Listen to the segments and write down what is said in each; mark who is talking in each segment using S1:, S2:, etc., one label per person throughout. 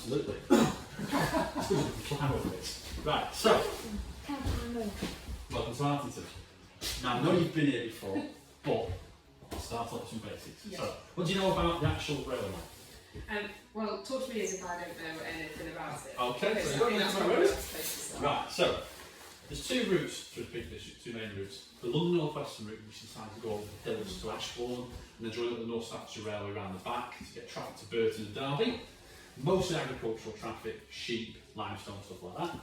S1: Absolutely. It's good with the flower bits. Right, so, welcome to Hartington. Now, I know you've been here before, but I'll start off with some basics.
S2: Yes.
S1: So, what do you know about the actual railway line?
S2: Well, talk to me as if I don't know anything about it.
S1: Okay, so
S2: I
S1: you've got
S2: think
S1: to
S2: that's
S1: know
S2: probably
S1: about
S2: the
S1: it.
S2: best place to start.
S1: Right, so, there's two routes through the Peak District, two main routes. The London North Western route, which decides to go over the hills to Ashbourne, and then join up the North Staffordshire Railway around the back to get traffic to Burton and Derby. Mostly agricultural traffic, sheep, limestone, stuff like that.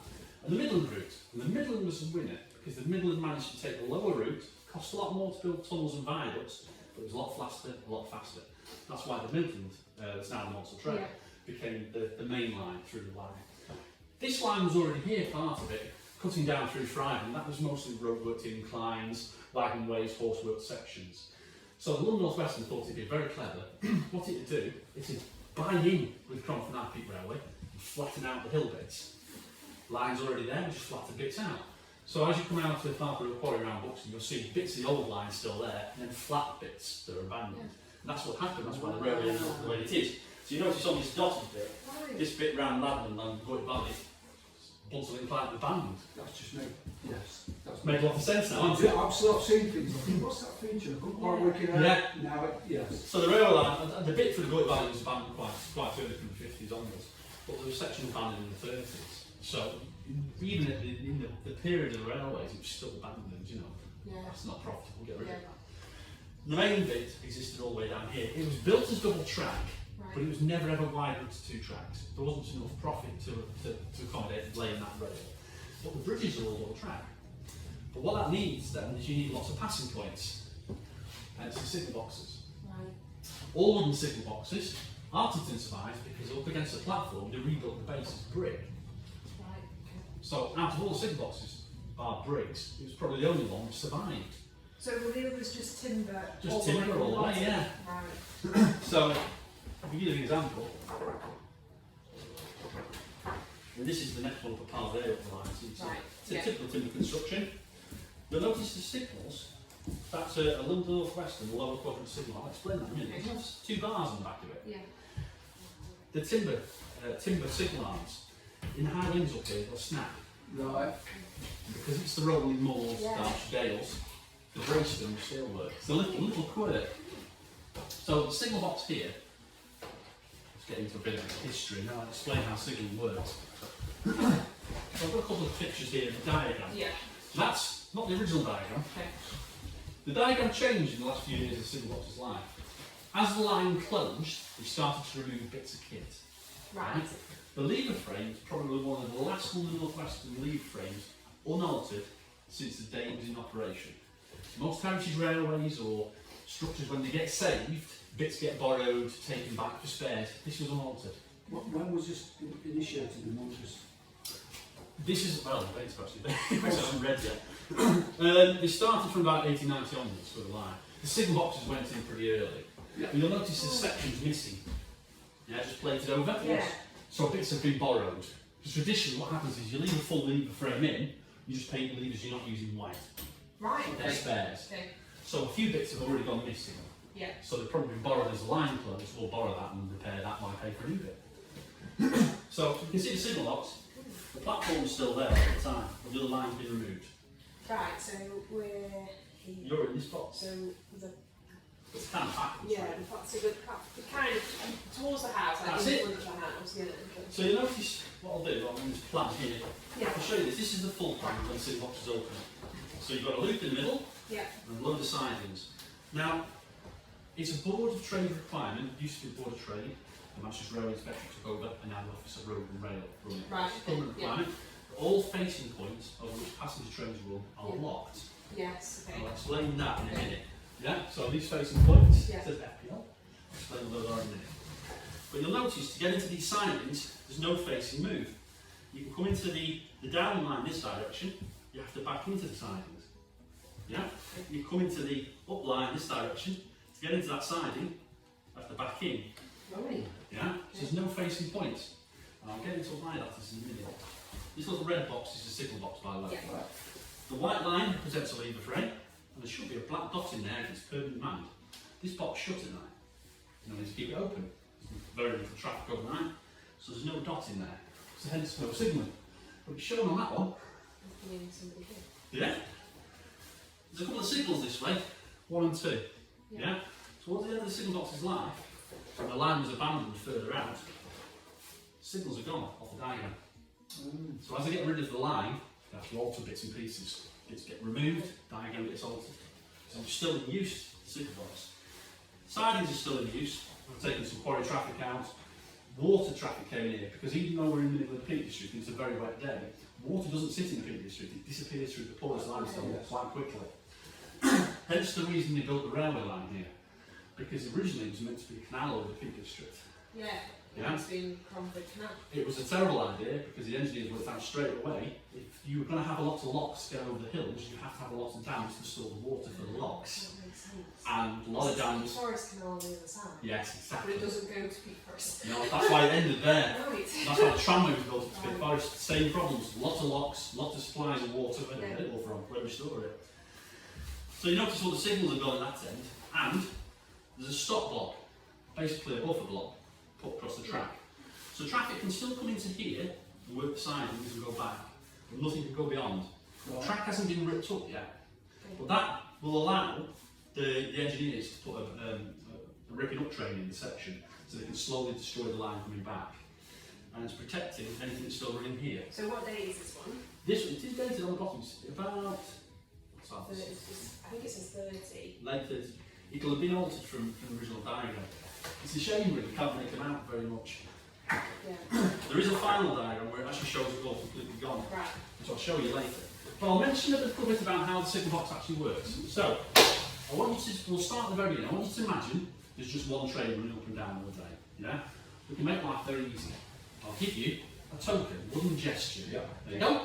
S1: And the Midland route. And the Midland was the winner because the Midland managed to take the lower route, cost a lot more to build tunnels and viaducts, but it was a lot faster. That's why the Midland, that's now the Walsall Trail, became the main line through the line. This line was already here, part of it, cutting down through Friday, that was mostly roadwork inclines, wagon ways, horsework sections. So the London North Western thought it'd be very clever. What it'd do is it'd buy in with Cromford High Peak Railway and flatten out the hill bits. Lines already there, we just flatten bits out. So as you come out to the Farnborough Quarry around Buxton, you'll see bits of the old line still there, and then flat bits that are abandoned. And that's what happened, that's why the railway ended up the way it is. So you notice on this dotted bit, this bit round Ladman and Goit Valley, Bunsell Incline abandoned.
S3: That's just me. Yes. That's
S1: Made a lot of sense now, hasn't it?
S3: I've sort of seen things. I think, what's that feature? I couldn't quite work it out.
S1: Yeah.
S3: Now, yes.
S1: So the railway line, the bit through the Goit Valley was abandoned quite early from the 50s onwards, but there was a section abandoned in the 30s. So even in the period of the railways, it was still abandoned, you know.
S2: Yeah.
S1: That's not profitable, get rid of
S2: Yeah.
S1: it. The main bit existed all the way down here. It was built as double track, but it was never ever widened to two tracks. There wasn't enough profit to accommodate laying that rail. But the bridges are all double track. But what that needs then is you need lots of passing points. And it's the signal boxes.
S2: Right.
S1: All wooden signal boxes. Hartington survived because up against the platform they rebuilt the base as brick.
S2: Right. Okay.
S1: So out of all the signal boxes, bar bricks, it was probably the only one which survived.
S2: So were the others just timber?
S1: Just timber all the way, yeah.
S2: Right.
S1: So, if we give you an example, and this is the next one for Pardale up the line, so it's a typical timber construction. You'll notice the signals, that's a London North Western lower quadrant signal. I'll explain that in a minute. It has two bars on the back of it.
S2: Yeah.
S1: The timber signal arms, in high winds up here, they'll snap.
S3: Right.
S1: Because it's the rolling moors, Derbyshire Dales, the brace of them still work. It's a little quirk. So the signal box here, let's get into a bit of history now. I'll explain how signalling works. So I've got a couple of pictures here of the diagram.
S2: Yeah.
S1: That's not the original diagram.
S2: Okay.
S1: The diagram changed in the last few years of the signal box's life. As the line closed, we started to remove bits of kit.
S2: Right.
S1: The lever frame is probably one of the last London North Western lever frames unaltered since the day it was in operation. Most heritage railways or structures, when they get saved, bits get borrowed, taken back for spares. This was unaltered.
S3: When was this initiated and when was
S1: This is, well, the date's actually there, which I haven't read yet. They started from about 1890 onwards for the line. The signal boxes went in pretty early.
S3: Yeah.
S1: You'll notice the section's missing. Yeah, just plated over.
S2: Yeah.
S1: So bits have been borrowed. Because traditionally what happens is you leave a full lever frame in, you just paint the levers, you're not using white.
S2: Right.
S1: They're spares.
S2: Okay.
S1: So a few bits have already gone missing.
S2: Yeah.
S1: So they've probably been borrowed as a line close. We'll borrow that and repair that while I pay for a new bit. So you can see the signal box. The platform's still there at the time, but the other line's been removed.
S2: Right. So we're here.
S1: You're in this box.
S2: So the
S1: It's kind of backwards.
S2: yeah,
S1: really.
S2: the kind of towards the house, like
S1: That's
S2: in
S1: it.
S2: front of the house. Yeah.
S1: So you notice what I'll do, I'm on this plan here.
S2: Yeah.
S1: I'll show you this. This is the full plan when the signal box is open. So you've got a loop in the middle
S2: Yeah.
S1: and a load of sidings. Now, it's a board of trade requirement. It used to be a board of trade. The Manchester Railway Inspector took over and now the Office of Road and Rail run it.
S2: Right,
S1: It's a permanent
S2: yeah.
S1: requirement. All facing points over which passenger trains run are
S2: Yeah.
S1: locked.
S2: Yes. Okay.
S1: I'll explain that in a minute. Yeah, so these facing points,
S2: Yeah.
S1: it says FPL. I'll explain what those are in a minute. But you'll notice to get into these sidings, there's no facing move. You can come into the down line this direction, you have to back into the sidings. Yeah? You come into the up line this direction, to get into that siding, you have to back in.
S2: Right.
S1: Yeah? So there's no facing points. And I'll get into why that is in a minute. This little red box is a signal box, by the way.
S2: Yeah.
S1: The white line represents a lever frame, and there should be a black dot in there if it's permanent manned. This box shut at night. You need to keep it open. There's very little traffic overnight. So there's no dot in there. So hence no signalling. But it's shown on that one.
S2: Meaning somebody did.
S1: Yeah. There's a couple of signals this way, 1 and 2. Yeah. So towards the end of the signal box's life, when the line was abandoned further out, signals are gone off the diagram. So as I get rid of the line, I have to alter bits and pieces. Bits get removed, diagram gets altered. So I'm still in use, the signal box. Sidings are still in use. I've taken some quarry traffic out. Water traffic came in here because even though we're in the middle of the Peak District and it's a very wet day, water doesn't sit in the Peak District, it disappears through the porous limestone quite quickly. Hence the reason they built the railway line here, because originally it was meant to be a canal over the Peak District.
S2: Yeah.
S1: Yeah.
S2: It's been Cromford Canal.
S1: It was a terrible idea because the engineers worked out straight away, if you were going to have a lot of locks go over the hills, you have to have a lot of dams to store the water for the locks.
S2: That makes sense.
S1: And a lot of dams.
S2: Forest Canal on the other side.
S1: Yes,
S2: But
S1: exactly.
S2: it doesn't go to Peak Forest.
S1: No, that's why it ended there.
S2: Right.
S1: That's why the tramway was built to Peak Forest. Same problems, lots of locks, lots of supplies of water, where do you get it all from, where we store it. So you notice all the signals are going that end, and there's a stop block, basically a buffer block, put across the track. So traffic can still come into here, and work the sidings and go back, but nothing can go beyond. The track hasn't been ripped up yet, but that will allow the engineers to put a ripping up train in the section, so they can slowly destroy the line coming back. And it's protecting anything that's still running here.
S2: So what date is this one?
S1: This one, it is dated on the bottom, it's about, what's that?
S2: I think it says 30.
S1: Late 30s. It'll have been altered from the original diagram. It's a shame really, you can't make them out very much.
S2: Yeah.
S1: There is a final diagram where it actually shows it's all completely gone,
S2: Right.
S1: which I'll show you later. But I'll mention a little bit about how the signal box actually works. So, I want you to, we'll start at the very beginning. I want you to imagine there's just one train running up and down all day. Yeah? We can make life very easy. I'll give you a token, wooden gesture.
S3: Yeah.
S1: There you go.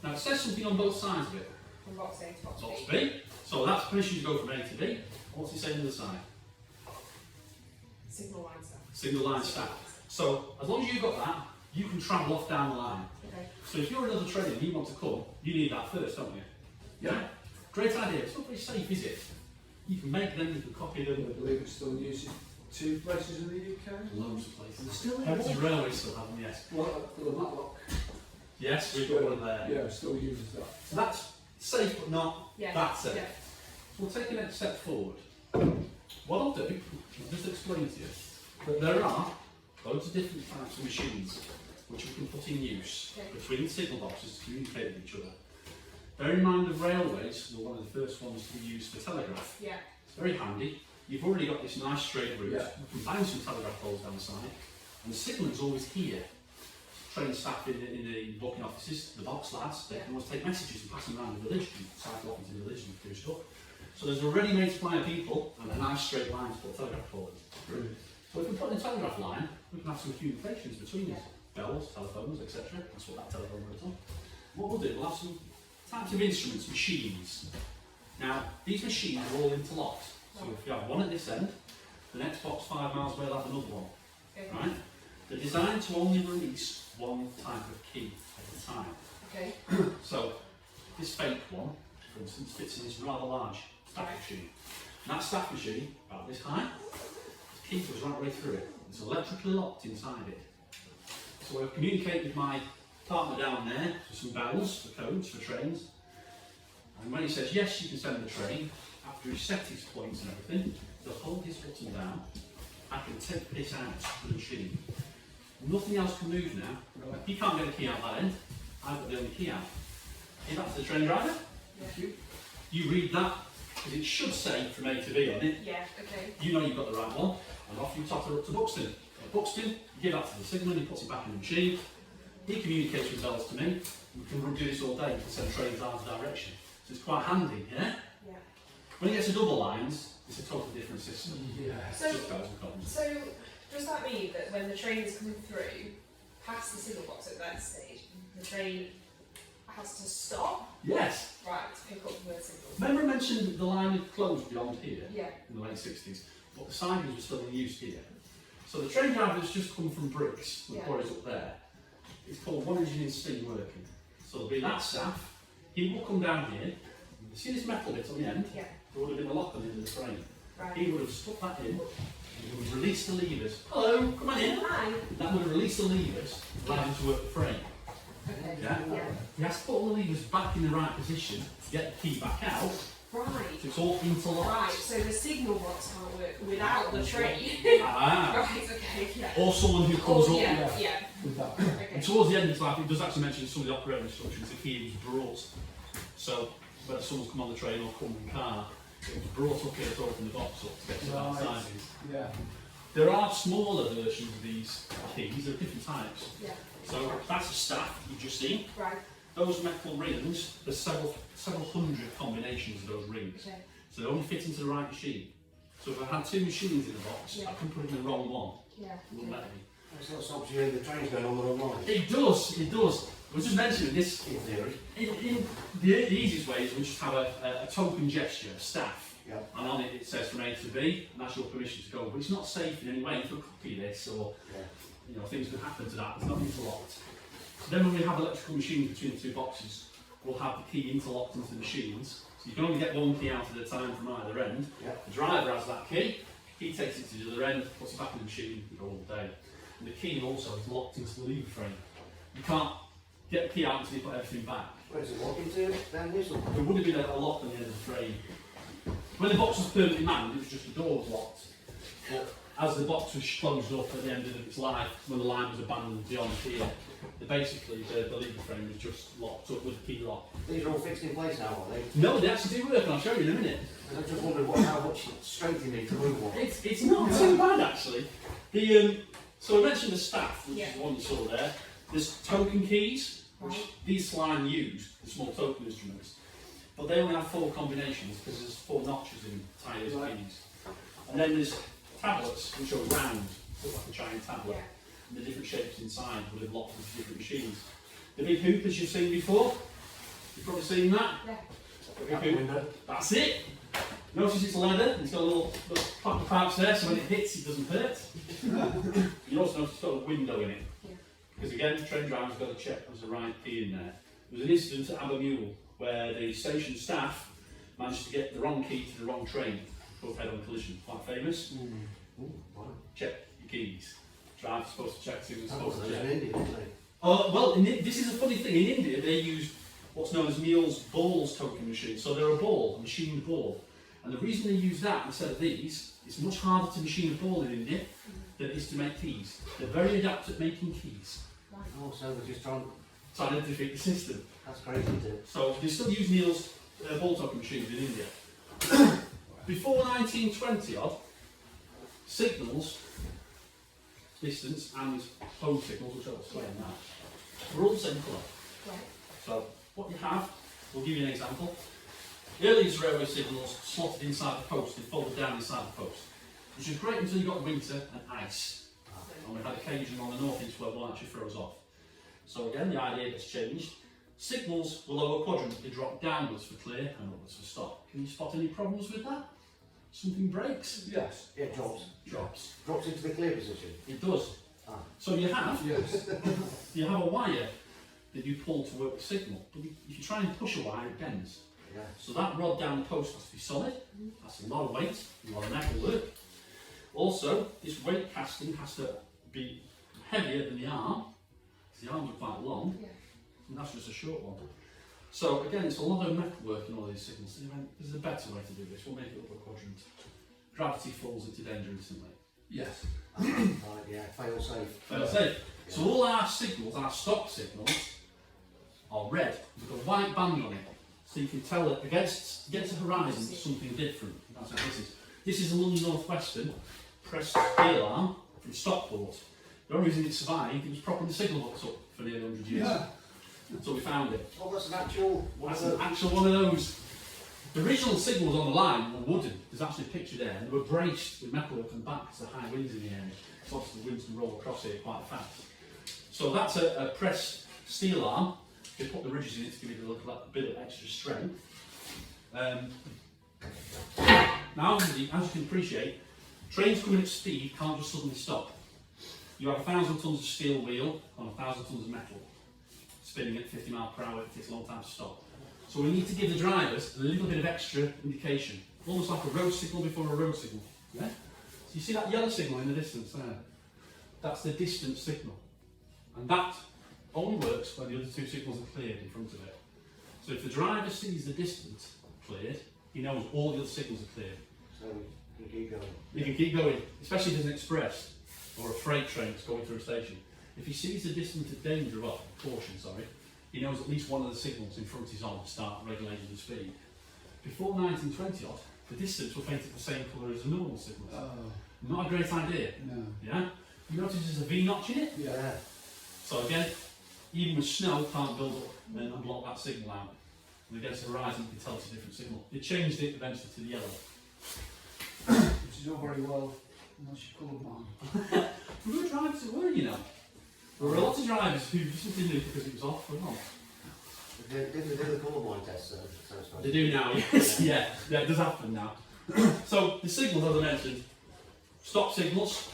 S1: Now it says something on both sides of it.
S2: From box A to box
S1: Box
S2: B.
S1: B. So that's permission to go from A to B. What's it say on the other side?
S2: Signal line stuff.
S1: Single line staff. So as long as you've got that, you can travel off down the line.
S2: Okay.
S1: So if you're another train and you want to come, you need that first, don't you? Yeah. Great idea. It's not very safe, is it? You can make them, you can copy them.
S3: I believe it's still used in 2 places in the UK.
S1: Loads of places.
S3: Still in
S1: Heritage Railway still have them, yes.
S3: Well, for the Matlock.
S1: Yes, we've got one there.
S3: Yeah, still uses that.
S1: So that's safe but not
S2: Yeah.
S1: that safe.
S2: Yeah.
S1: So we'll take the next step forward. What I'll do, I'll just explain to you that there are loads of different types of machines which we can put in use between the signal boxes to communicate with each other. Bear in mind the railways were one of the first ones to be used for telegraph.
S2: Yeah.
S1: It's very handy. You've already got this nice straight route.
S3: Yeah.
S1: You can bang some telegraph poles down the side, and the signal's always here. Train staff in the booking offices, the box lads, they can always take messages and pass them around the village, and cycle off into the village and do stuff. So there's a ready-made supply of people and a nice straight line to put a telegraph pole in.
S3: Brilliant.
S1: So if we put in a telegraph line, we can have some communications between us. Bells, telephones, etc. That's what that telephone works on. What we'll do, we'll have some types of instruments, machines. Now, these machines are all interlocked. So if you have one at this end, the next box 5 miles away will have another one.
S2: Okay.
S1: Right? They're designed to only release one type of key at a time.
S2: Okay.
S1: So, this fake one, for instance, fits in this rather large staff machine. And that staff machine, about this high, the key goes right way through it. It's electrically locked inside it. So I'll communicate with my partner down there for some bells, for codes, for trains. And when he says yes, you can send the train, after he's set his points and everything, he'll hold his button down. I can take this out of the machine. Nothing else can move now.
S3: Right.
S1: He can't get a key out that end. I've got the only key out. Give that to the train driver.
S3: Thank you.
S1: You read that, because it should say from A to B on it.
S2: Yeah. Okay.
S1: You know you've got the right one, and off you totter up to Buxton. At Buxton, you give that to the signalman, he puts it back in the machine. He communicates with bells to me. We can do this all day, we can send trains either direction. So it's quite handy, yeah?
S2: Yeah.
S1: When it gets to double lines, it's a totally different system.
S3: Yeah.
S2: So,
S1: Just bells and cottons.
S2: so does that mean that when the train is coming through, past the signal box at that stage, the train has to stop,
S1: Yes.
S2: right, to pick up the signal?
S1: Remember I mentioned that the line had closed beyond here
S2: Yeah.
S1: in the late 60s, but the sidings were still in use here. So the train driver has just come from Bricks, the
S2: Yeah.
S1: quarries up there. It's called one engine in steam working. So there'll be that staff, he will come down here, you see this metal bit on the end?
S2: Yeah.
S1: There would have been a lock on the end of the frame.
S2: Right.
S1: He would have stuck that in, and he would have released the levers. Hello, come on in.
S2: Hi.
S1: That would have released the levers, allowed him to work the frame.
S2: Okay.
S1: Yeah?
S2: Yeah.
S1: He has to put all the levers back in the right position to get the key back out,
S2: Right.
S1: so it's all interlocked.
S2: Right, so the signal box can't work without the train.
S1: Ah.
S2: Right, okay, yeah.
S1: Or someone who comes
S2: Oh,
S1: up.
S2: yeah, yeah.
S3: With that.
S2: Okay.
S1: And towards the end of his life, it does actually mention in some of the operating instructions the key was brought. So whether someone's come on the train or come in the car, it was brought up here to open the box up to get to that
S3: Right.
S1: sizes.
S3: Yeah.
S1: There are smaller versions of these keys, there are different types.
S2: Yeah.
S1: So that's a staff you've just seen.
S2: Right,
S1: Those metal rings, there's several hundred combinations of those rings.
S2: okay.
S1: So they only fit into the right machine. So if I had two machines in the box,
S2: Yeah.
S1: I can put it in the wrong one.
S2: Yeah.
S1: It wouldn't let me.
S4: That's what stops you in the trains going on the wrong line.
S1: It does, it does. I was just mentioning this,
S4: In theory.
S1: in the easiest way is we just have a token gesture, a staff,
S4: Yeah.
S1: and on it it says from A to B, and that's your permission to go, but it's not safe in any way. If you copy this, or
S4: Yeah.
S1: things can happen to that, it's not interlocked. So then when we have electrical machines between the two boxes, we'll have the key interlocked into the machines, so you can only get one key out at a time from either end.
S4: Yeah.
S1: The driver has that key, he takes it to the other end, puts it back in the machine, and go all day. And the key also is locked into the lever frame. You can't get the key out until you put everything back.
S4: Where's it walking to? Down this or?
S1: There would have been a lock on the end of the frame. When the box was permanently manned, it was just the door was locked. But as the box was closed up at the end of its life, when the line was abandoned beyond here, basically the lever frame was just locked up with a key lock.
S4: These are all fixed in place now, are they?
S1: No, they actually do work, and I'll show you in a minute.
S4: Because I just wondered how much strength you need to move one.
S1: It's not too bad actually. So I mentioned the staff, which
S2: Yeah.
S1: is the one you saw there. There's token keys, which
S2: Right.
S1: these slime use, the small token instruments. But they only have 4 combinations because there's 4 notches in tires
S3: Right.
S1: keys. And then there's tablets which are round, look like a giant tablet,
S2: Yeah.
S1: and the different shapes inside would have locked into different machines. The big hoop as you've seen before, you've probably seen that.
S2: Yeah.
S1: The big
S4: Out the
S1: hoop.
S4: window.
S1: That's it. Notice it's leather, it's got a little clapper pipes there, so when it hits it doesn't hurt. You also notice it's got a window in it.
S2: Yeah.
S1: Because again, the train driver's got to check there's the right key in there. There was an incident at Abermule where the station staff managed to get the wrong key to the wrong train, both head-on collision, quite famous.
S4: Ooh, wow.
S1: Check your keys. Driver's supposed to check, student's
S4: That
S1: supposed
S4: was
S1: to
S4: in
S1: check.
S4: India, didn't they?
S1: Well, this is a funny thing. In India, they use what's known as Neil's balls token machines. So they're a ball, a machined ball. And the reason they use that instead of these, it's much harder to machine a ball in India than it is to make keys. They're very adept at making keys.
S2: Right.
S4: Oh, so they're just trying.
S1: So I defeat the system.
S4: That's crazy, isn't it?
S1: So they still use Neil's ball token machines in India. Before 1920 odd, signals, distance and home signals, which I'll explain now, were all the same colour.
S2: Right.
S1: So what you have, we'll give you an example. The earliest railway signals slotted inside the post, they folded down inside the post, which is great until you got winter and ice. And we've had occasion on the north east where one actually froze off. So again, the idea gets changed. Signals will lower quadrant, they drop downwards for clear and upwards for stop. Can you spot any problems with that? Something breaks?
S3: Yes.
S4: Yeah, drops.
S1: Drops.
S4: Drops into the clear position.
S1: It does.
S4: Ah.
S1: So you have
S3: Yes.
S1: a wire that you pull to work the signal. But if you try and push a wire, it bends.
S4: Yeah.
S1: So that rod down the post has to be solid. That's a lot of weight, a lot of metal work. Also, this weight casting has to be heavier than the arm, because the arms are quite long,
S2: Yeah.
S1: and that's just a short one. So again, it's a lot of metal work in all these signals. So you went, there's a better way to do this. We'll make it upper quadrant. Gravity falls into danger instantly.
S3: Yes.
S4: Right, yeah, fail safe.
S1: Fail safe. So all our signals, our stock signals, are red with a white band on it. So you can tell that against the horizon it's something different. That's what this is. This is a London North Western pressed steel arm from Stockport. The only reason it survived, it was propping the signal box up for nearly 100 years.
S3: Yeah.
S1: Until we found it.
S4: Oh, that's an actual one
S1: That's
S4: of
S1: an
S4: the.
S1: actual one of those. The original signals on the line were wooden. There's actually a picture there. And they were braced with metalwork on the back because the high winds in the area. So obviously the winds can roll across here quite fast. So that's a pressed steel arm. They put the ridges in it to give it a little bit of extra strength. Now, as you can appreciate, trains coming at speed can't just suddenly stop. You have 1,000 tons of steel wheel on 1,000 tons of metal, spinning at 50 miles per hour. It takes a long time to stop. So we need to give the drivers a little bit of extra indication almost like a road signal before a road signal. Yeah? So you see that yellow signal in the distance there? That's the distance signal. And that only works when the other two signals are cleared in front of it. So if the driver sees the distance cleared, he knows all the other signals are cleared.
S4: So you keep going.
S1: You can keep going, especially if there's an express or a freight train that's going through a station. If he sees the distance of danger, well, caution, sorry, he knows at least one of the signals in front is on to start regulating the speed. Before 1920 odd, the distance were painted the same colour as the normal signals. Not a great idea.
S3: No.
S1: Yeah? You notice there's a V notch in it?
S3: Yeah.
S1: So again, even with snow, can't build up and block that signal out. And against the horizon, you can tell it's a different signal. They changed it eventually to the yellow.
S3: Which is all very well, unless you're colourblind.
S1: We were drivers that were, you know. There were a lot of drivers who just didn't do it because it was off or not.
S4: Did they do the colourblind test? So
S1: They do now, yes. Yeah, it does happen now. So the signals, as I mentioned, stop signals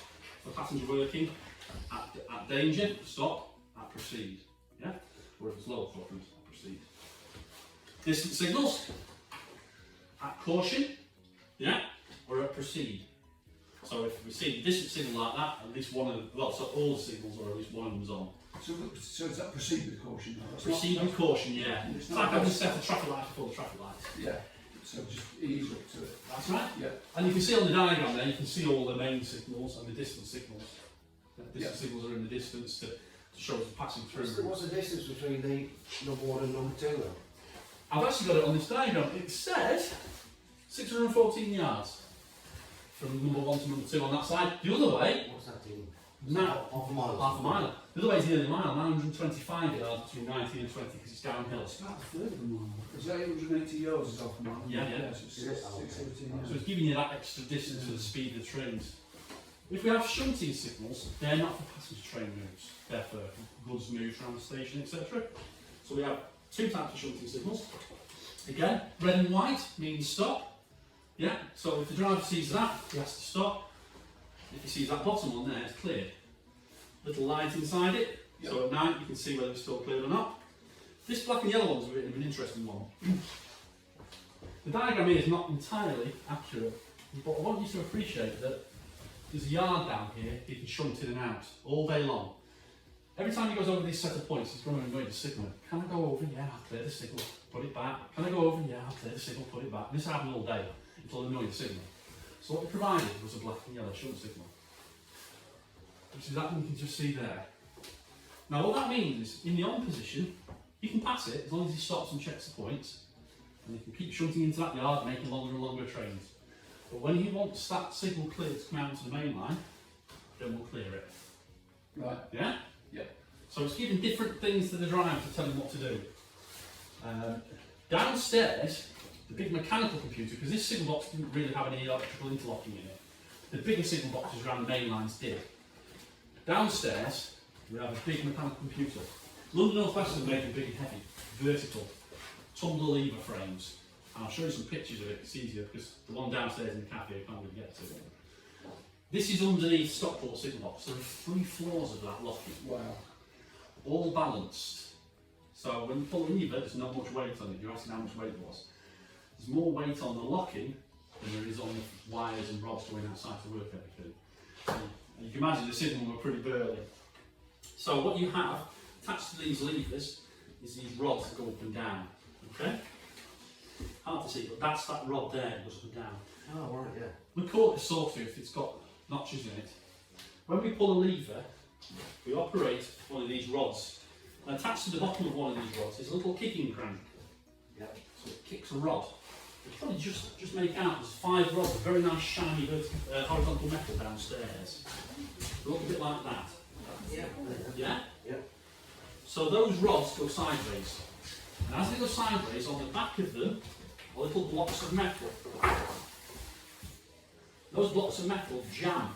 S1: for passenger working, at danger, stop, at proceed. Yeah? Or if it's lower quadrant, at proceed. Distance signals, at caution, yeah, or at proceed. So if we see a distance signal like that, at least one of the, well, so all the signals or at least one of them is on.
S3: So does that proceed with caution? No, that's
S1: Proceed
S3: not,
S1: with caution, yeah.
S3: It's
S1: It's
S3: not
S1: like having
S3: best.
S1: set the traffic lights before the traffic lights.
S3: Yeah. So just ease up to it.
S1: That's right.
S3: Yeah.
S1: And you can see on the diagram there, you can see all the main signals and the distance signals. The distance signals are in the distance to show us passing through.
S4: What's the distance between the number 1 and number 2 then?
S1: I've actually got it on this diagram. It says 614 yards from number 1 to number 2 on that side. The other way,
S4: What's that doing?
S1: now,
S4: Half a mile.
S1: half a mile. The other way is nearly a mile, 925 yards between 19 and 20 because it's downhill.
S3: It's about a third of a mile. Is that 880 yards is off a mile?
S1: Yeah, yeah.
S3: So it's
S4: Is it?
S3: 618
S1: So it's giving you that extra distance for the speed of the trains. If we have shunting signals, they're not for passenger train moves, they're for goods moves around the station, etc. So we have two types of shunting signals. Again, red and white means stop. Yeah, so if the driver sees that, he has to stop. If he sees that bottom one there, it's cleared. Little light inside it, so at night you can see whether it's still cleared or not. This black and yellow one's a bit of an interesting one. The diagram here is not entirely accurate, but I want you to appreciate that there's a yard down here, he can shunt in and out all day long. Every time he goes over these set of points, he's going to signal. Can I go over? Yeah, I'll clear the signal, put it back. Can I go over? Yeah, I'll clear the signal, put it back. This happened all day until annoy the signal. So what we provided was a black and yellow shunt signal, which is that one you can just see there. Now what that means is, in the on position, he can pass it as long as he stops and checks the points, and he can keep shunting into that yard, making longer and longer trains. But when he wants that signal cleared to come out to the main line, then we'll clear it.
S3: Right.
S1: Yeah?
S3: Yeah.
S1: So it's giving different things to the driver to tell him what to do. Downstairs, the big mechanical computer, because this signal box didn't really have any electrical interlocking in it, the bigger signal boxes around the main lines did. Downstairs, we have a big mechanical computer. London North Western made them big and heavy, vertical, tumbler lever frames. And I'll show you some pictures of it, it's easier because the one downstairs in the cafe I can't really get to. This is underneath Stockport signal box. There are 3 floors of that locking,
S3: Wow.
S1: all balanced. So when you pull the lever, there's not much weight on it. You're asking how much weight there was. There's more weight on the locking than there is on the wires and rods going outside to work everything. And you can imagine the signal were pretty burly. So what you have attached to these levers is these rods that go up and down. Okay? Hard to see, but that's that rod there that goes up and down.
S4: Oh, right, yeah.
S1: We call it a sawtooth, it's got notches in it. When we pull a lever, we operate one of these rods. And attached to the bottom of one of these rods is a little kicking crank.
S4: Yep.
S1: So it kicks a rod. You can probably just make out there's 5 rods of very nice shiny horizontal metal downstairs. They look a bit like that.
S4: Yeah.
S1: Yeah?
S4: Yep.
S1: So those rods go sideways. And as they go sideways, on the back of them are little blocks of metal. Those blocks of metal jam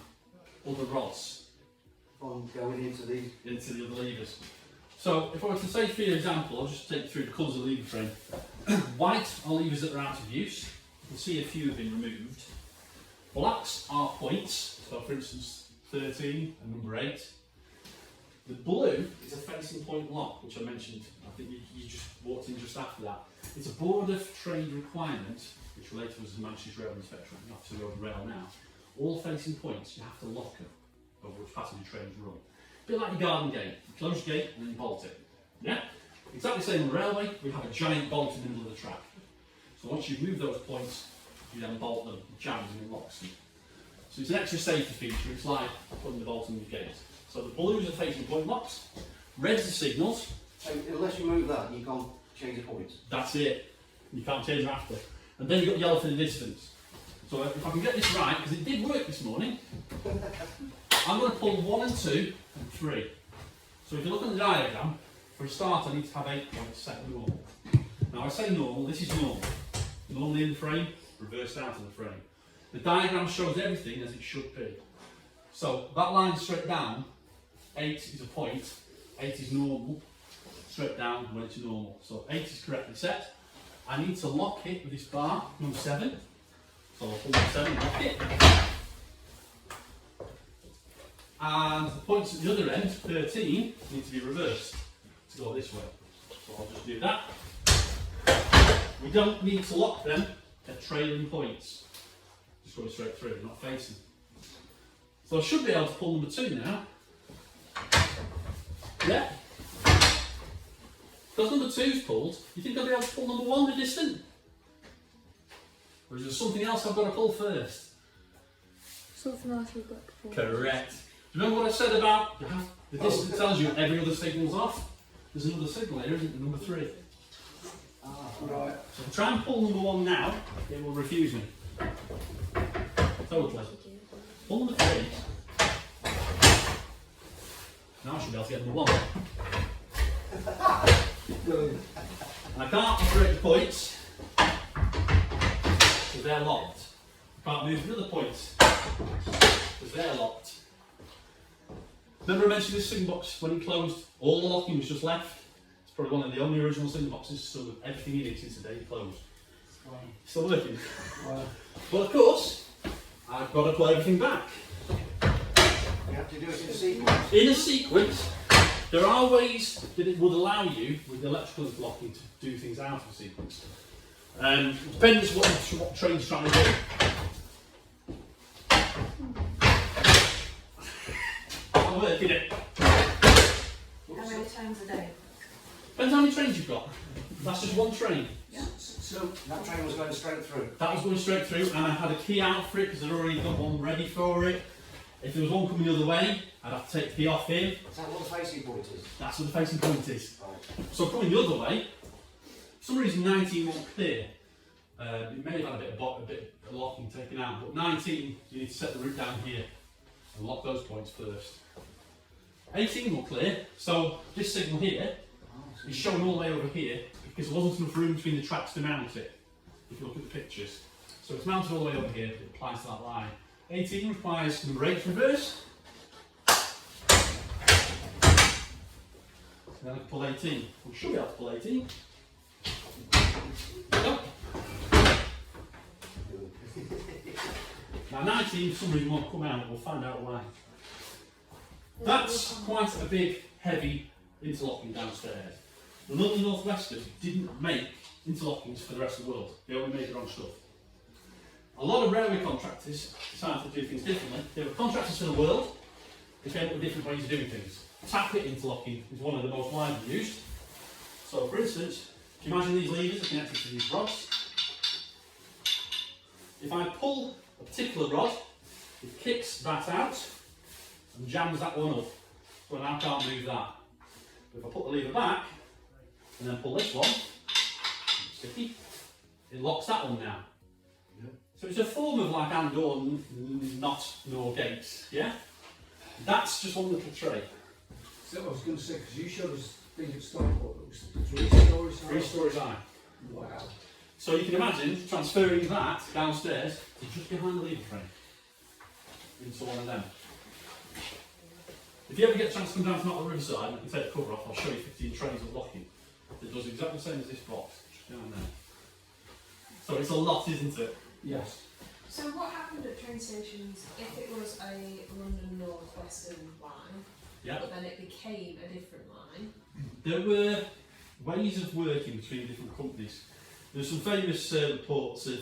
S1: other rods
S4: On going into these.
S1: into the other levers. So if I were to say for your example, I'll just take you through the colours of the lever frame. White are levers that are out of use. You can see a few have been removed. Blacks are points, so for instance 13 and number 8. The blue is a facing point lock, which I mentioned. I think you just walked in just after that. It's a Board of Trade requirement, which later was the Manchester Rail Inspector and Officer Road and Rail now. All facing points, you have to lock them, over which passenger trains run. A bit like your garden gate. You close your gate and then you bolt it. Yeah? Exactly the same on the railway, we have a giant bolt in the middle of the track. So once you move those points, you then bolt them, jam them and locks them. So it's an extra safety feature, it's like putting the bolt in your gate. So the blues are facing point locks, red's the signals.
S4: So unless you move that, you can't change the points.
S1: That's it. You can't change them after. And then you've got yellow for the distance. So if I can get this right, because it did work this morning, I'm going to pull 1 and 2 and 3. So if you look at the diagram, for a start I need to have 8 points set normal. Now I say normal, this is normal. Normally in the frame, reversed out of the frame. The diagram shows everything as it should be. So that line straight down, 8 is a point, 8 is normal, straight down when it's normal. So 8 is correctly set. I need to lock it with this bar, number 7. So I'll pull number 7 and lock it. And the points at the other end, 13, need to be reversed to go this way. So I'll just do that. We don't need to lock them at trailing points. Just going straight through, not facing. So I should be able to pull number 2 now. Yeah. Because number 2's pulled, you think I'll be able to pull number 1 the distant? Or is there something else I've got to pull first?
S5: Something else you've got to pull.
S1: Correct. Do you remember what I said about the distance tells you every other signal's off? There's another signal here, isn't there? Number 3.
S3: Right.
S1: So if I try and pull number 1 now, it will refuse me. Totally. Pull number 3. Now I should be able to get number 1.
S3: Brilliant.
S1: And I can't operate the points because they're locked. I can't move the other points because they're locked. Remember I mentioned this Signalbox when it closed, all the locking was just left. It's probably one of the only original Signalboxes, so everything in it since the day it closed.
S3: Wow.
S1: Still working.
S3: Wow.
S1: But of course, I've got to pull everything back.
S4: You have to do it in a sequence.
S1: In a sequence, there are ways that it would allow you, with the electrical interlocking, to do things out of a sequence. It depends what train's trying to do. I'm working it.
S2: How many times a day?
S1: Depends how many trains you've got. That's just one train.
S4: So that train was going straight through.
S1: That was going straight through, and I had a key out for it because I'd already got one ready for it. If there was one coming the other way, I'd have to take the key off him.
S4: Is that what the facing point is?
S1: That's what the facing point is.
S4: Right.
S1: So coming the other way, for some reason 19 won't clear. It may have had a bit of locking taken out, but 19 you need to set the route down here and lock those points first. 18 will clear, so this signal here is showing all the way over here because there wasn't enough room between the tracks to mount it, if you look at the pictures. So it's mounted all the way over here, it applies to that line. 18 requires number 8 reverse. Then I can pull 18. We should be able to pull 18. There we go. Now 19 for some reason won't come out, we'll find out why. That's quite a big, heavy interlocking downstairs. The London North Western didn't make interlockings for the rest of the world. They only made their own stuff. A lot of railway contractors decided to do things differently. They were contractors for the world. They came up with different ways of doing things. Tappet interlocking is one of the most widely used. So for instance, if you imagine these levers are connected to these rods. If I pull a particular rod, it kicks that out and jams that one up. So I now can't move that. But if I put the lever back and then pull this one, sticky, it locks that one now. So it's a form of like and or, not, nor gates, yeah? That's just one little tray.
S3: So I was going to say, because you showed us thing at Stockport that was 3 stories high.
S1: 3 stories high.
S3: Wow.
S1: So you can imagine transferring that downstairs to just behind the lever frame into one of them. If you ever get a chance to come down from the riverside, I can take the cover off, I'll show you 15 trays of locking. It does exactly the same as this box, just down there. So it's a lot, isn't it?
S3: Yes.
S2: So what happened at train stations if it was a London North Western line
S1: Yeah.
S2: but then it became a different line.
S1: There were ways of working between different companies. There's some famous reports of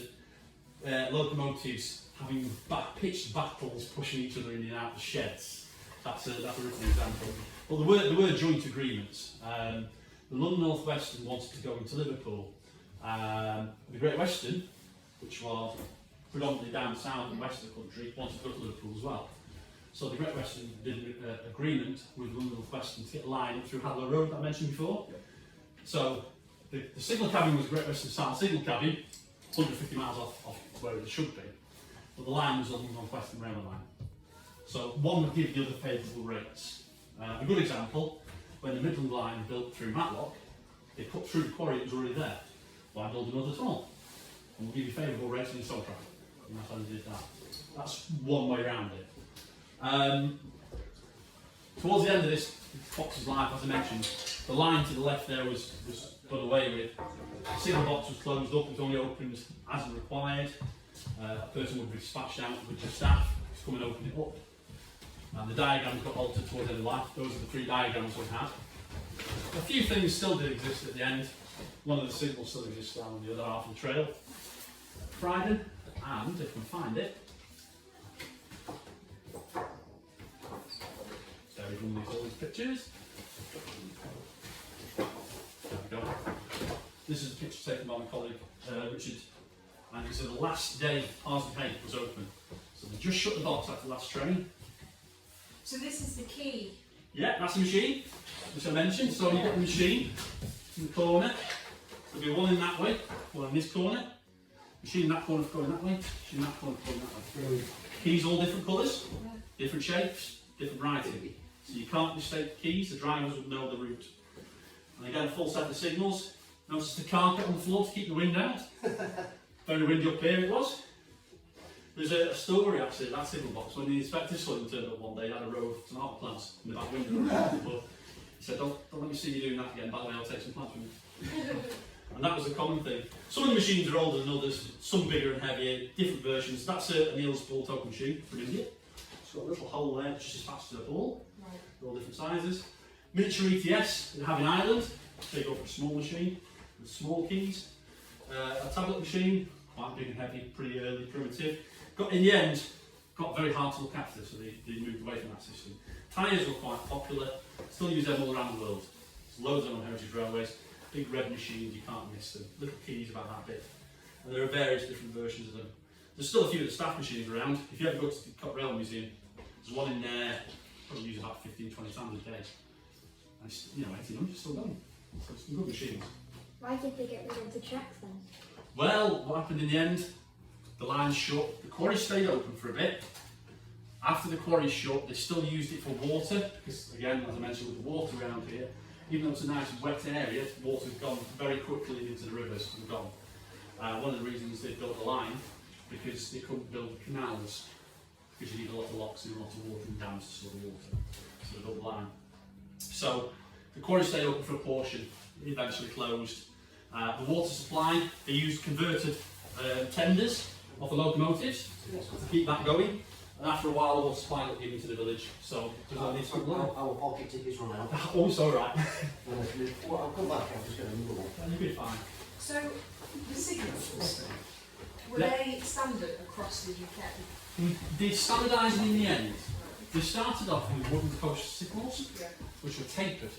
S1: locomotives having pitched battles, pushing each other in and out of sheds. That's a written example. But there were joint agreements. The London North Western wanted to go into Liverpool. The Great Western, which was predominantly down south and west of the country, wanted to go to Liverpool as well. So the Great Western did an agreement with London North Western to get a line up through Hadlow Road that I mentioned before. So the signal cabin was Great Western South signal cabin, 150 miles off where it should be. But the line was the London North Western railway line. So one would give the other favourable rates. A good example, when the Midland line built through Matlock, they put through the quarry that was already there. Why build another tunnel? And we'll give you favourable rates on your toll traffic. And that's how they did that. That's one way around it. Towards the end of this Fox's life, as I mentioned, the line to the left there was done away with. The signal box was closed up, it was only opened as required. A person would be dispatched out with the staff to come and open it up. And the diagrams got altered towards the end of life. Those are the three diagrams we had. A few things still did exist at the end. One of the signals still exists down on the other half of the trail. Friday, and if we can find it, so we can all these pictures. There we go. This is a picture taken by my colleague Richard, and it's the last day Harstington was open. So they just shut the box after the last train.
S2: So this is the key.
S1: Yeah, that's the machine, which I mentioned. So you've got the machine in the corner. There'll be one in that way, one in this corner. Machine in that corner going that way, machine in that corner going that way. Keys all different colours, different shapes, different writing. So you can't mistake the keys, the drivers would know the route. And again, a full set of signals. Notice the carpet on the floor to keep the wind out. Very windy up here it was. There's a story actually at that signal box. When the inspector's son turned up one day, he had a row of tomato plants in the back window. But he said, don't let me see you doing that again, by the way, I'll take some plants from you. And that was a common thing. Some of the machines are older than others, some bigger and heavier, different versions. That's a Neil's ball token machine from India. It's got a little hole there, just as fast as a ball.
S2: Right.
S1: They're all different sizes. Miniature ETS, they have in Ireland. They go for a small machine with small keys. A tablet machine, quite big and heavy, pretty early, primitive. In the end, got very hard to look after, so they moved away from that system. Tyres were quite popular, still use them all around the world. There's loads of them on heritage railways. Big red machines, you can't miss them. Little keys about that big. And there are various different versions of them. There's still a few of the staff machines around. If you ever go to the Cop Rail Museum, there's one in there, probably use about 15, 20 times a day. And it's, 1800, still going. So it's some good machines.
S5: Why did they get rid of the tracks then?
S1: Well, what happened in the end? The line shut. The quarry stayed open for a bit. After the quarry shut, they still used it for water, because again, as I mentioned, with the water around here, even though it's a nice wet area, water's gone very quickly into the rivers and gone. One of the reasons they built the line, because they couldn't build canals, because you need a lot of locks and a lot of water and dams to store the water. So they built the line. So the quarry stayed open for a portion, it eventually closed. The water supply, they used converted tenders off the locomotives to keep that going. And after a while, the water supply got given to the village. So there's only some line.
S4: Our pocket tickets run out.
S1: Oh, it's alright.
S4: Well, I'll come back, I'll just get another one.
S1: You'll be fine.
S2: So the signals, were they standard across the UK?
S1: They standardised in the end. They started off with wooden post signals, which were tapered.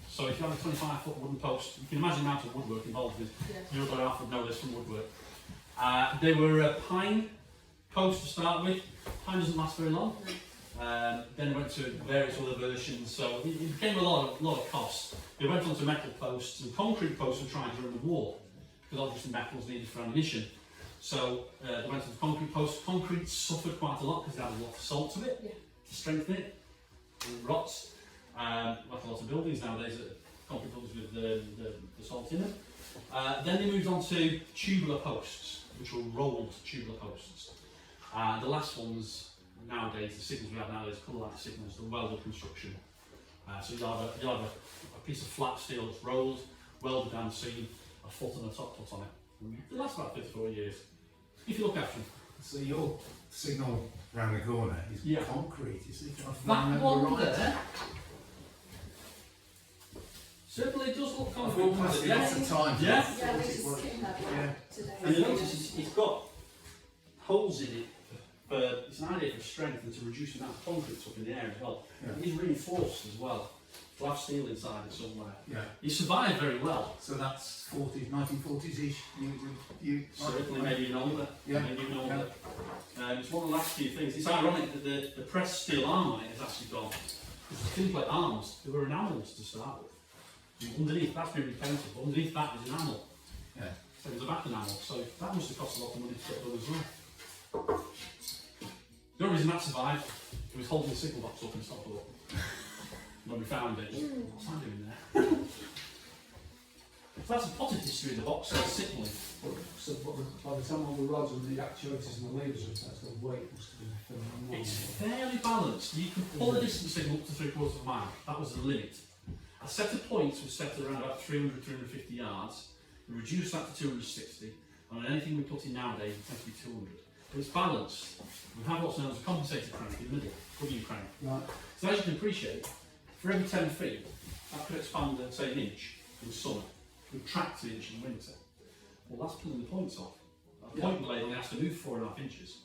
S1: So if you have a 25-foot wooden post, you can imagine the amount of woodwork involved with your other half would know this from woodwork. They were a pine post to start with. Pine doesn't last very long. Then went to various other versions, so it became a lot of cost. They went on to metal posts, and concrete posts were tried during the war, because obviously metal was needed for ammunition. So they went on to concrete posts. Concrete suffered quite a lot because they had a lot of salt to it, to strengthen it, and it rots. Like a lot of buildings nowadays, concrete buildings with the salt in them. Then they moved on to tubular posts, which were rolled tubular posts. The last ones nowadays, the signals we have nowadays, colour like signals, the welded construction. So you'll have a piece of flat steel that's rolled, welded down the seam, a foot and a top foot on it. It lasts about 54 years, if you look after them.
S6: So your signal round the corner is
S1: Yeah.
S6: concrete, is it?
S1: That one there Certainly does look
S6: I've
S1: concrete.
S6: walked past it lots of times.
S1: Yeah.
S7: Yeah, we just skipped that one
S6: Yeah.
S7: today.
S1: And you notice it's got holes in it. It's an idea for strength and to reduce the amount of concrete up in the air as well.
S6: Yeah.
S1: It is reinforced as well. It'll have steel inside it somewhere.
S6: Yeah.
S1: It survived very well.
S6: So that's 1940s-ish. You
S1: Certainly, maybe even older.
S6: Yeah.
S1: Maybe even older. It's one of the last few things. It's ironic that the pressed steel arm on it has actually gone. Because the thin plate arms, they were enamels to start with. And underneath, that's been repainted, but underneath that is enamel.
S6: Yeah.
S1: So it was a back enamel. So that must have cost a lot of money to get done as well. The only reason that survived, it was holding the signal box up in Stockport. When we found it, what's that doing there? So that's a potted history of the box, signalling.
S3: So by the time all the rods and the actuators and the levers are attached, the weight must have been phenomenal.
S1: It's fairly balanced. You can pull the distance signal up to 3/4 of a mile. That was the limit. A set of points was set around about 300, 350 yards. We reduced that to 260. And anything we put in nowadays, it tends to be 200. But it's balanced. We have what's known as a compensator crank in the middle, W crank.
S3: Right.
S1: So as you can appreciate, for every 10 feet, that could expand, say, an inch in summer. It would tract an inch in winter. Well, that's pulling the points off. A point blade only has to move 4.5 inches.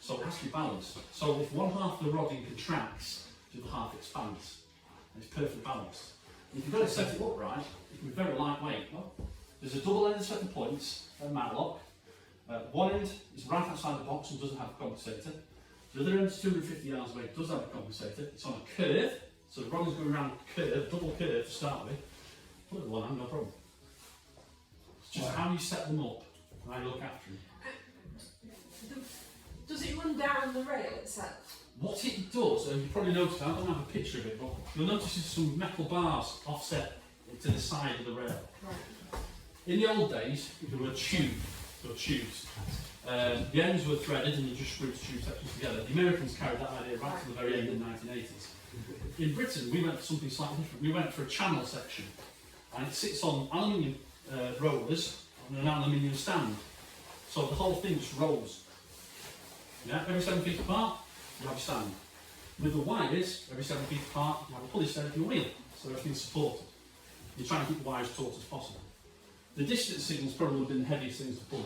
S1: So it has to be balanced. So if one half of the rodding contracts, the other half expands. And it's perfectly balanced. And if you've got to set it up right, it can be very lightweight. Well, there's a double-ended set of points, a matlock. One end is right outside the box and doesn't have a compensator. The other end is 250 yards away, it does have a compensator. It's on a curve, so the rodding's going around a curve, double curve to start with. Put it with one hand, no problem. It's just how you set them up and how you look after them.
S2: Does it run down the rail itself?
S1: What it does, and you probably noticed, I don't have a picture of it, but you'll notice there's some metal bars offset to the side of the rail.
S2: Right.
S1: In the old days, there were tubes. The ends were threaded and you just screwed the tube sections together. The Americans carried that idea right to the very end in the 1980s. In Britain, we went for something slightly different. We went for a channel section, and it sits on aluminium rollers on an aluminium stand. So the whole thing just rolls. Yeah, every 7 feet apart, you have a stand. With the wires, every 7 feet apart, you have a pulley stand and a wheel, so everything's supported. You're trying to keep the wires taut as possible. The distance signals probably have been the heaviest things to pull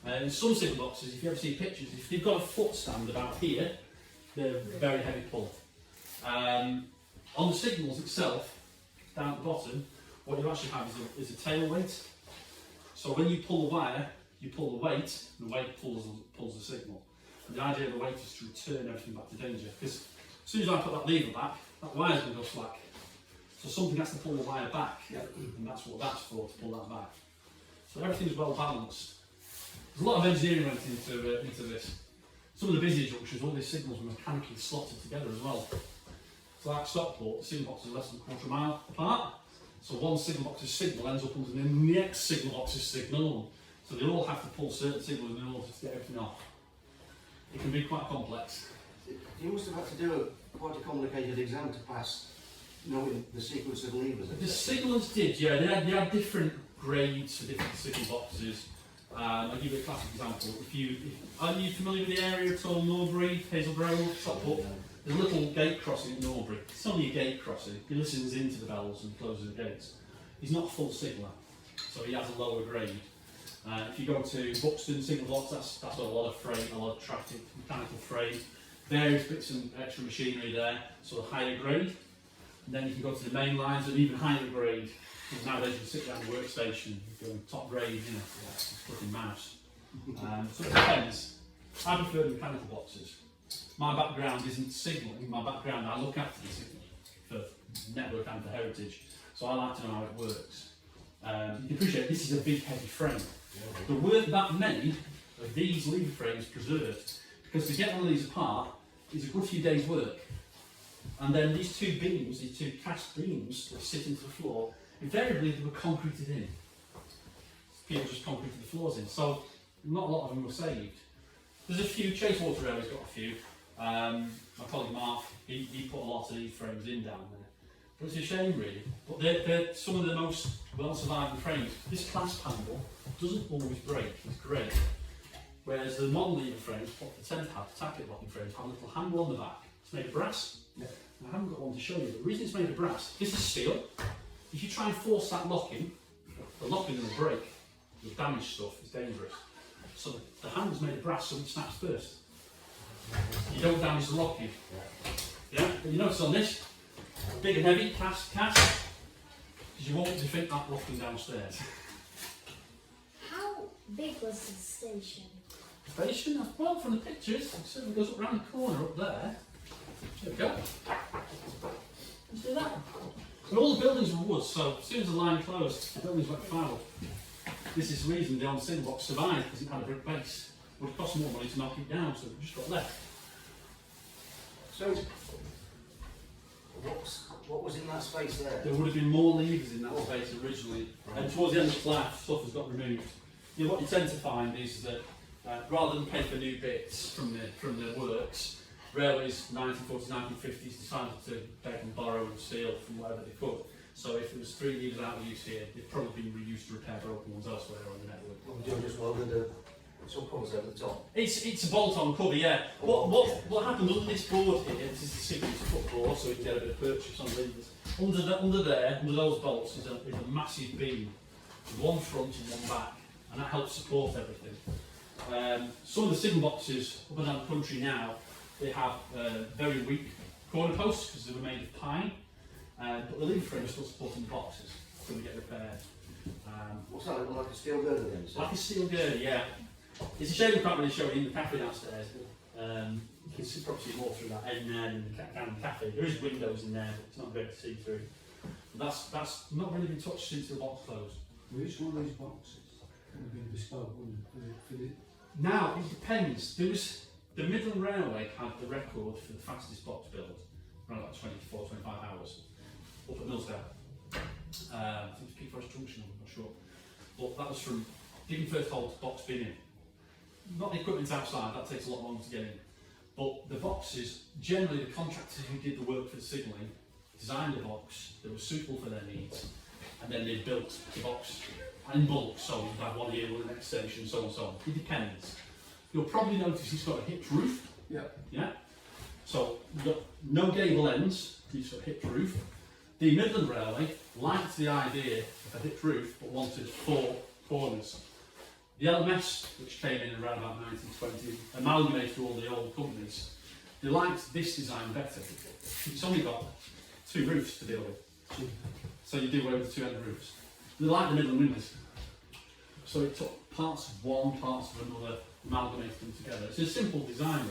S1: here. In some signal boxes, if you ever see pictures, if they've got a foot stand about here, they're very heavy pull. On the signals itself, down at the bottom, what you actually have is a tail weight. So when you pull the wire, you pull the weight, and the weight pulls the signal. And the idea of the weight is to return everything back to danger. Because as soon as I put that lever back, that wire's going to go slack. So something has to pull the wire back, and that's what that's for, to pull that back. So everything's well balanced. There's a lot of engineering went into this. Some of the busier junctions, all these signals were mechanically slotted together as well. So like Stockport, the signal boxes are less than a quarter mile apart. So one signal box's signal ends up under the next signal box's signal. So they all have to pull certain signals in order to get everything off. It can be quite complex.
S4: You must have had to do quite a complicated exam to pass, knowing the sequence of levers.
S1: The signalers did, yeah. They had different grades for different signal boxes. I'll give you a classic example. Are you familiar with the area at all? Norbury, Hazel Grove, Stockport? There's a little gate crossing at Norbury. It's only a gate crossing. He listens into the bells and closes the gates. He's not a full signaller, so he has a lower grade. If you go to Buxton signal box, that's a lot of freight, a lot of traffic, mechanical freight, various bits and extra machinery there, so a higher grade. And then you can go to the main lines and even higher grade. Because nowadays you can sit down at the workstation, you go top grade, you know, fucking mouse. So it depends. I prefer the mechanical boxes. My background isn't signalling, my background, I look after the signal for network and for heritage, so I like to know how it works. You can appreciate this is a big heavy frame. There weren't that many of these lever frames preserved, because to get one of these apart is a good few days' work. And then these two beams, these two cast beams that sit into the floor, invariably they were concreted in. People just concreted the floors in, so not a lot of them were saved. There's a few, Chasewater Railway's got a few. My colleague Mark, he put a lot of these frames in down there. But it's a shame really, but they're some of the most well-surviving frames. This clasp handle doesn't always break, it's great. Whereas the non-lever frames, what the 10th have, tacket locking frames, have a little handle on the back. It's made of brass.
S3: Yeah.
S1: I haven't got one to show you, but the reason it's made of brass, this is steel. You if you try and force that locking, the locking will break. You'll damage stuff, it's dangerous. So the handle's made of brass, so it snaps first. You don't damage the locking. Yeah, but you notice on this, big and heavy, cast, because you won't defeat that locking downstairs.
S5: How big was the station?
S1: Station, well, from the pictures, it certainly goes up round the corner up there. There we go. Let's do that. But all the buildings were wood, so as soon as the line closed, the buildings went foul. This is the reason the old Signalbox survived, because it had a brick base. It would cost more money to knock it down, so it just got left.
S4: So, what was in that space there?
S1: There would have been more levers in that space originally, and towards the end of its life, stuff has got removed. You know, what you tend to find is that rather than pay for new bits from the works, railways 1940s, 1950s decided to beg and borrow and steal from wherever they could. So if there was 3 levers out of use here, they've probably been reused to repair broken ones elsewhere on the network.
S4: What we're doing just welded some covers over the top.
S1: It's a bolt-on cover, yeah. What happened under this board here? This is the Signal's footboard, so you can get a bit of purchase on levers. Under those bolts is a massive beam, with one front and one back, and that helps support everything. Some of the Signalboxes up and down the country now, they have very weak corner posts because they were made of pine, but the lever frame is still supporting the boxes when they get repaired.
S4: What's that, look like a steel girder then?
S1: Like a steel girder, yeah. It's a shame we can't really show it in the cafe downstairs, but you can see, probably see more through that end there than the cafe. There is windows in there, but it's not great to see through. But that's not really been touched since the box closed.
S3: Which one of these boxes would have been bespoke, wouldn't it?
S1: Now, it depends. There was, the Midland Railway had the record for the fastest box build, around about 24, 25 hours, up at Millsdale. I think it's Peak Forest Junction, I'm not sure. But that was from digging first hole to box binning. Not the equipment outside, that takes a lot longer to get in. But the boxes, generally the contractors who did the work for the signalling designed a box that was suitable for their needs, and then they built the box in bulk, so you'd have one here, one the next station, so on and so on. It depends. You'll probably notice it's got a hipped roof.
S3: Yeah.
S1: Yeah. So you've got no gable ends, it's got a hipped roof. The Midland Railway liked the idea of a hipped roof, but wanted 4 corners. The LMS, which came in around about 1920, amalgamated all the old companies. They liked this design better. It's only got 2 roofs to deal with, so you do away with the 2 end roofs. They liked the Midland windows, so it took parts of one, parts of another, amalgamated them together. It's a simple design,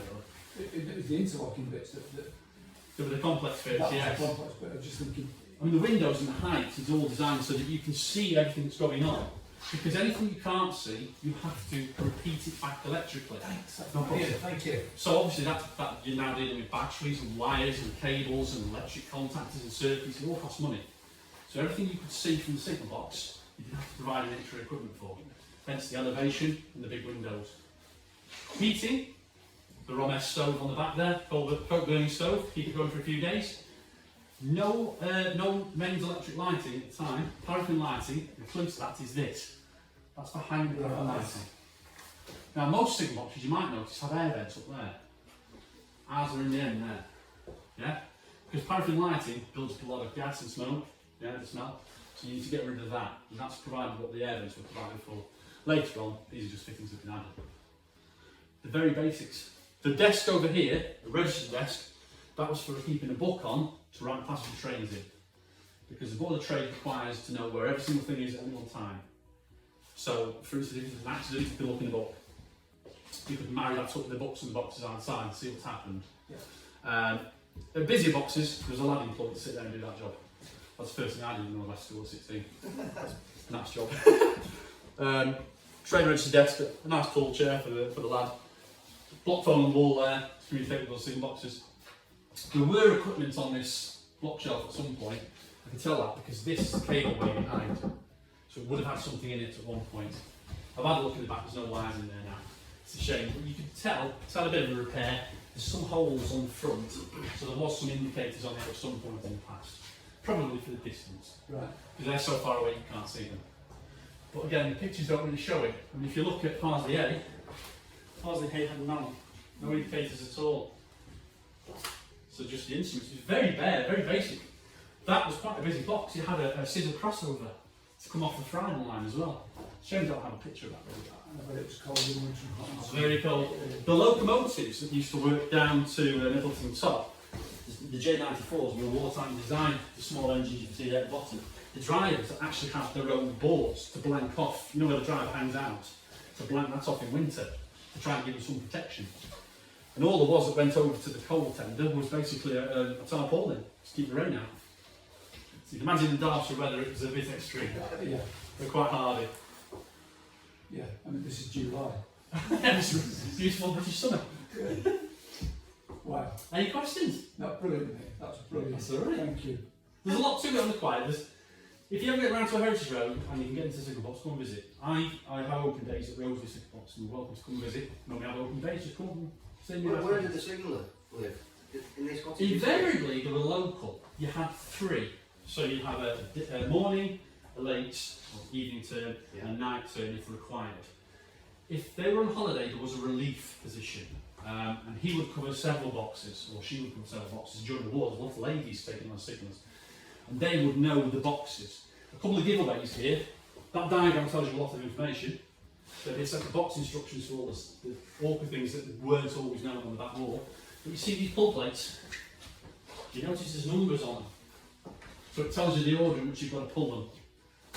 S1: really.
S3: It was the interlocking bits that
S1: There were the complex bits,
S3: that was
S1: yes.
S3: the complex bit. I was just thinking,
S1: I mean, the windows and the height is all designed so that you can see everything that's going on. Because anything you can't see, you have to repeat it back electrically.
S3: thank you.
S1: So obviously that you're now dealing with batteries and wires and cables and electric contactors and circuits, it all costs money. So everything you could see from the signal box, you didn't have to provide an extra equipment for. Hence the elevation and the big windows. Heating, the Romesh stove on the back there, called the coke burning stove, keep it going for a few days. No mains electric lighting at the time. Paraffin lighting, the clue to that is this. That's for hanging paraffin lighting. Now most signal boxes, you might notice, have air vents up there. Ours are in the end there. Yeah? Because paraffin lighting builds up a lot of gas and smoke. Yeah, the smell. So you need to get rid of that. And that's provided what the air vents were provided for. Later on, these are just fittings that have been added. The very basics. The desk over here, the register desk, that was for keeping a book on to write passenger trains in. Because the Board of Trade requires to know where every single thing is at any one time. So, for instance, if there's an accident, you can look in the book. You could marry that up with the books and the boxes outside and see what's happened.
S3: Yeah.
S1: At busier boxes, there's a lad employed to sit there and do that job. That's the first thing I did when I left school at 16. Nice job. Train register desk, a nice tall chair for the lad. Block phone on the wall there to communicate with those signal boxes. There were equipment on this block shelf at some point. I can tell that because this cable way behind, so it would have had something in it at one point. I've had a look in the back, there's no wires in there now. It's a shame, but you can tell it's had a bit of a repair. There's some holes on the front, so there was some indicators on it at some point in the past. Probably for the distance,
S3: Right.
S1: because they're so far away you can't see them. But again, the pictures don't really show it. I mean, if you look at Parsley A had none, no indicators at all. So just the instruments, it's very bare, very basic. that was quite a busy box. You had a scissor crossover to come off the Friday line as well. Shame I don't have a picture of that.
S3: But it was cold in winter and hot in
S1: It's
S3: summer.
S1: very cold. The locomotives that used to work down to Middleton Top, the J94s were wartime design, the small engines you can see there at the bottom. The drivers actually have their own boards to blank off, you know where the driver hangs out, to blank that off in winter, to try and give them some protection. And all there was that went over to the coal tender was basically a tarpaulin to keep the rain out. So you can imagine in Derbyshire weather it was a bit extreme.
S3: Yeah,
S1: They're quite hardy.
S3: yeah. I mean, this is July.
S1: It's beautiful British summer.
S3: Wow.
S1: Any questions?
S3: No, brilliant, mate. That's brilliant.
S1: That's all right.
S3: Thank you.
S1: There's a lot to it on the quiet. If you ever get around to a heritage road and you can get into Signalbox, come and visit. I have open days at Rose's Signalbox and you're welcome to come and visit. When we have open days, just come and see me.
S4: Where did the signaller live? In this cottage?
S1: Invariably, they were local. You had three. So you have a morning, a late, or evening turn, and a night turn if required. If they were on holiday, there was a relief position. And he would cover several boxes, or she would cover several boxes. During the war, there were a lot of ladies taking on signals. And they would know the boxes. A couple of giveaways here. That diagram tells you a lot of information. So it's like the box instructions for all the awkward things that weren't always known on the back wall. But you see these pull plates, you notice there's numbers on them. So it tells you the order in which you've got to pull them.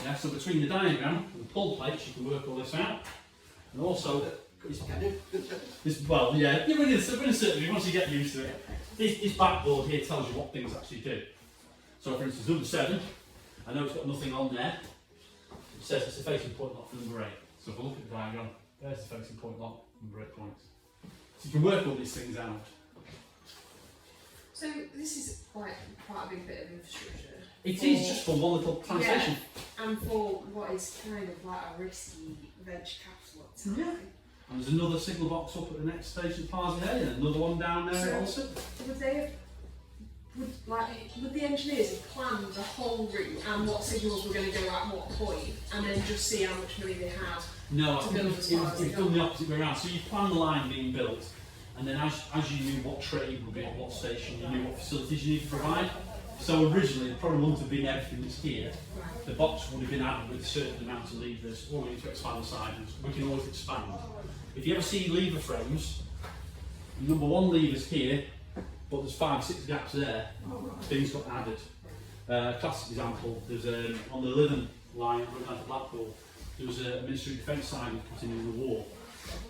S1: Yeah, so between the diagram and the pull plates you can work all this out. And also, well, yeah, you're in a certain, once you get used to it, this backboard here tells you what things actually do. So for instance, number 7, I know it's got nothing on there. It says it's a facing point lock for number 8. So if I look at the diagram, there's the facing point lock, number 8 points. So you can work all these things out.
S2: So this is quite a big bit of infrastructure.
S1: It is just for one little translation.
S2: Yeah, and for what is kind of like a risky venture capital at the time.
S1: And there's another signal box up at the next station, Parsley Hay, and another one down there at Alsop.
S2: Would they have, would the engineers have planned the whole route and what signals were going to go at what point, and then just see how much money they had?
S1: No, I
S2: To
S1: think
S2: build as far as
S1: you've
S2: they
S1: done
S2: got.
S1: the opposite way around. So you plan the line being built, and then as you knew what train would be at what station, you knew what facilities you need to provide. So originally, it probably wouldn't have been everything that's here.
S2: Right.
S1: The box would have been added with a certain amount of levers, or we need to expand the sizes. We can always expand. If you ever see lever frames, number 1 lever's here, but there's 5 or 6 gaps there. Things got added. Classic example, there's on the Lytham line, at Blackpool, there was a Ministry of Defence sign continuing the war.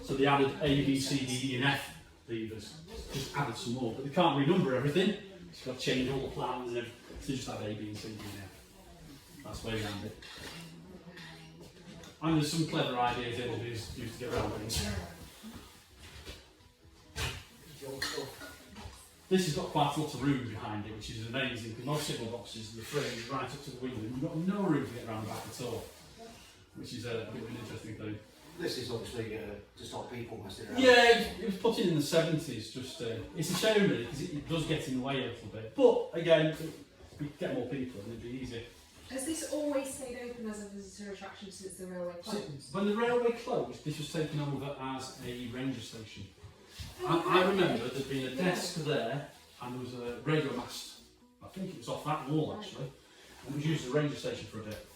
S1: So they added A, B, C, D, E and F levers. Just added some more, but they can't renumber everything. You've got to change all the plans and everything. So they just add A, B and C, D and F. That's where you land it. And there's some clever ideas engineers use to get around things. This has got quite a lot of room behind it, which is amazing, because most signal boxes, the frame is right up to the window, and you've got no room to get around the back at all, which is a bit of an interesting thing.
S4: This is obviously to stop people messing around.
S1: Yeah, it was put in the 70s, just, it's a shame really, because it does get in the way a little bit, but again, we get more people and it'd be easier.
S2: Has this always stayed open as a visitor attraction since the railway closed?
S1: When the railway closed, this was taken over as a ranger station. I remember there being a desk there, and there was a radio mast. I think it was off that wall actually, and it was used as a ranger station for a bit.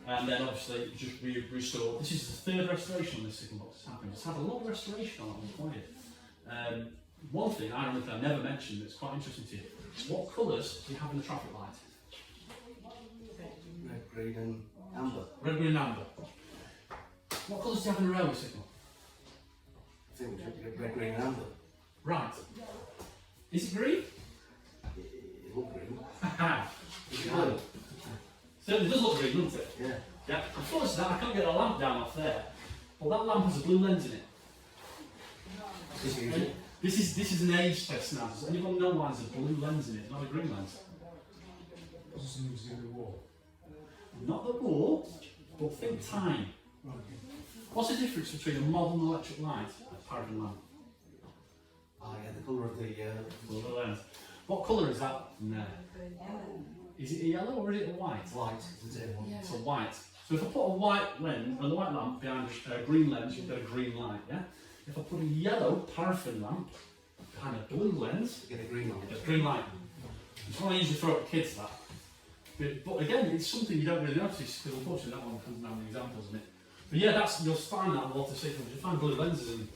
S1: And then obviously it was just restored. This is the 3rd restoration on this signal box that's happened. It's had a lot of restoration on it required. One thing I never mentioned that's quite interesting to you: what colours do you have in the traffic light?
S4: Red, green and amber.
S1: Red, green, and amber. What colours do you have in the railway signal?
S4: I think we should get red, green and amber.
S1: Right. Is it green?
S4: It looked green.
S1: It's
S4: blue.
S1: Certainly does look green, doesn't it?
S4: Yeah.
S1: Yeah. Unfortunately, I can't get a lamp down off there. Well, that lamp has a blue lens in it.
S4: Confusing.
S1: This is an age test now. Does anyone know why there's a blue lens in it, not a green lens?
S3: This is something to do with the war.
S1: Not the war, but think time.
S3: Right.
S1: What's the difference between a modern electric light and a paraffin lamp?
S4: Ah, yeah, the colour of the
S1: Blue lens. What colour is that? No. Is it a yellow or is it a white?
S4: light, isn't it?
S2: Yeah.
S1: It's a white. So if I put a white lens, a white lamp behind a green lens, you've got a green light, yeah? If I put a yellow paraffin lamp behind a blue lens,
S4: Get a green one.
S1: you get a green light. It's what I usually throw at kids, that. But again, it's something you don't really notice because unfortunately that one comes down with examples in it. But yeah, you'll find that in a lot of signals. You'll find blue lenses and